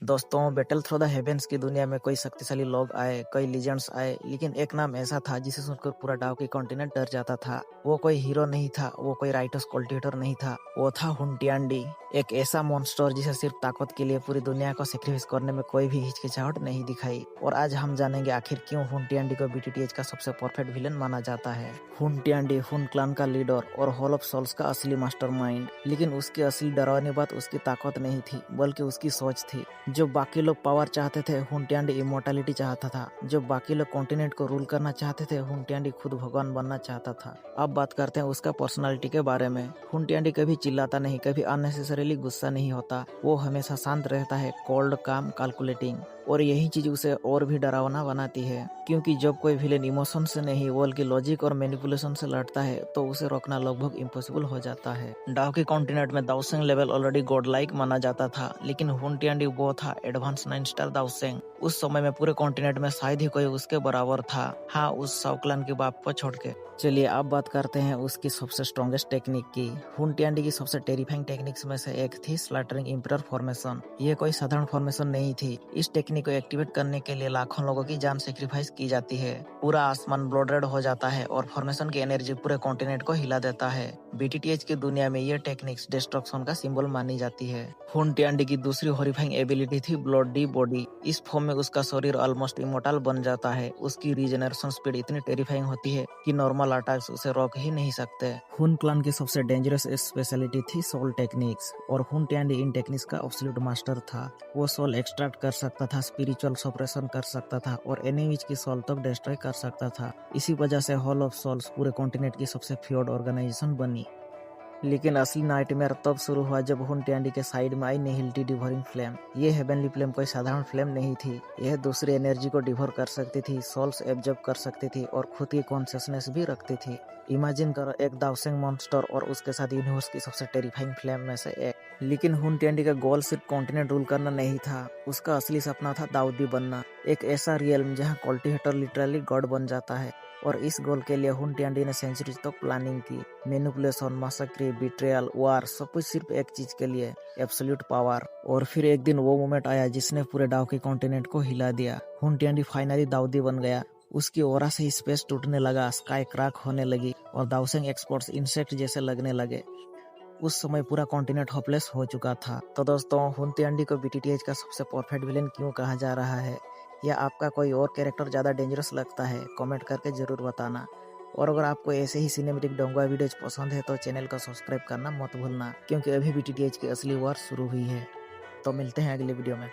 दोस्तों, battle through the heavens की दुनिया में कई शक्तिशाली लोग आए, कई लीजेंड्स आए, लेकिन एक नाम ऐसा था जिसे सुनकर पूरा डाउकी कॉन्टिनेंट डर जाता था। वो कोई हीरो नहीं था, वो कोई राइटर्स कल्टिवेटर नहीं था, वो था हुंटियांडी। एक ऐसा मॉन्स्टर जिसे सिर्फ ताकत के लिए पूरी दुनिया को सेक्रीफाइस करने में कोई भी हिचकिचाहट नहीं दिखाई। और आज हम जानेंगे आखिर क्यों हुंटियांडी को बीटीटीएच का सबसे परफेक्ट विलेन माना जाता है। हुंटियांडी हुन क्लान का लीडर और हॉल ऑफ सोल्स का असली मास्टरमाइंड। लेकिन उसकी असली डरावनी बात उसकी ताकत नहीं थी, बल्कि उसकी सोच थी। जो बाकी लोग पावर चाहते थे, हुंटियांडी इमोर्टैलिटी चाहता था। जो बाकी लोग कॉन्टिनेंट को रूल करना चाहते थे, हुंटियांडी खुद भगवान बनना चाहता था। अब बात करते हैं उसका पर्सनालिटी के बारे में। हुंटियांडी कभी चिल्लाता नहीं, कभी अननेसेसरीली गुस्सा नहीं होता। वो हमेशा शांत रहता है, कोल्ड, काम, कैलकुलेटिंग। और यही चीज उसे और भी डरावना बनाती है, क्योंकि जब कोई विलेन इमोशन से नहीं बल्कि लॉजिक और मैनिपुलेशन से लड़ता है तो उसे रोकना लगभग इम्पॉसिबल हो जाता है। डाउकी कॉन्टिनेंट में दाओसेंग लेवल ऑलरेडी गॉड लाइक माना जाता था, लेकिन हुंटियांडी वो था एडवांस 9 स्टार दाओसेंग। उस समय में पूरे कॉन्टिनेंट में शायद ही कोई उसके बराबर था, हाँ, उस साउक्लान के बाप को छोड़ के। चलिए अब बात करते हैं उसकी सबसे स्ट्रॉन्गेस्ट टेक्निक की। हुंटियांडी की सबसे टेरिफाइंग टेक्निक्स में से एक थी स्लैटरिंग इंपरर फॉर्मेशन। ये कोई साधारण फॉर्मेशन नहीं थी। इस टेक्निक को एक्टिवेट करने के लिए लाखों लोगों की जान सेक्रीफाइस की जाती है। पूरा आसमान ब्लड रेड हो जाता है और फॉर्मेशन की एनर्जी पूरे कॉन्टिनेंट को हिला देता है। बीटीटीएच की दुनिया में ये टेक्निक्स डिस्ट्रक्शन का सिंबल मानी जाती है। हुंटियांडी की दूसरी हॉरिफाइंग एबिलिटी थी ब्लडी बॉडी। इस फॉर्म में उसका शरीर ऑलमोस्ट इमोर्टल बन जाता है। उसकी रीजनरेशन स्पीड इतनी टेरिफाइंग होती है कि नॉर्मल अटैक्स उसे रोक ही नहीं सकते। हुन क्लान की सबसे डेंजरस स्पेशलिटी थी सोल टेक्निक्स, और हुंटियांडी इन टेक्निक्स का एब्सोल्यूट मास्टर था। वो सोल एक्सट्रैक्ट कर सकता था, स्पिरिचुअल सप्रेशन कर सकता था और एनिमीज की सोल तक डिस्ट्रॉय कर सकता था। इसी वजह से हॉल ऑफ सोल्स पूरे कॉन्टिनेंट की सबसे फ्योर्ड ऑर्गेनाइजेशन बनी। लेकिन असली नाइटमेयर तब शुरू हुआ जब हुंटियांडी के साइड में आई निहिलिटी डिवोरिंग फ्लेम। ये हेवनली फ्लेम कोई साधारण फ्लेम नहीं थी। यह दूसरी एनर्जी को डिवोर कर सकती थी, सोल्स एब्जॉर्ब कर सकती थी और खुद की कॉन्शियसनेस भी रखती थी। इमेजिन करो एक दाओसेंग मॉन्स्टर और उसके साथ यूनिवर्स की सबसे टेरिफाइंग फ्लेम में से एक। लेकिन हुंटियांडी का गोल सिर्फ कॉन्टिनेंट रूल करना नहीं था। उसका असली सपना था दाऊदी बनना, एक ऐसा रियल्म जहाँ कल्टिवेटर लिटरली गॉड बन जाता है। और इस गोल के लिए हुंटियांडी ने सेंचुरीज तक प्लानिंग की। मैनिपुलेशन, मसक्री, बिट्रेयल, वार, सब कुछ सिर्फ एक चीज के लिए, एब्सोल्यूट पावर। और फिर एक दिन वो मोमेंट आया जिसने पूरे डाउकी कॉन्टिनेंट को हिला दिया। हुंटियांडी फाइनली दाऊदी बन गया। उसकी ओरा से स्पेस टूटने लगा, स्काई क्रैक होने लगी और दाओसेंग एक्सपर्ट्स इंसेक्ट जैसे लगने लगे। उस समय पूरा कॉन्टिनेंट होपलेस हो चुका था। तो दोस्तों, हुंटियांडी को बीटीटीएच का सबसे परफेक्ट विलेन क्यों कहा जा रहा है, या आपका कोई और कैरेक्टर ज्यादा डेंजरस लगता है, कमेंट करके जरूर बताना। और अगर आपको ऐसे ही सिनेमेटिक डोंगा वीडियोज पसंद है तो चैनल को सब्सक्राइब करना मत भूलना, क्योंकि अभी बीटीटीएच की असली वॉर शुरू हुई है। तो मिलते हैं अगले वीडियो में।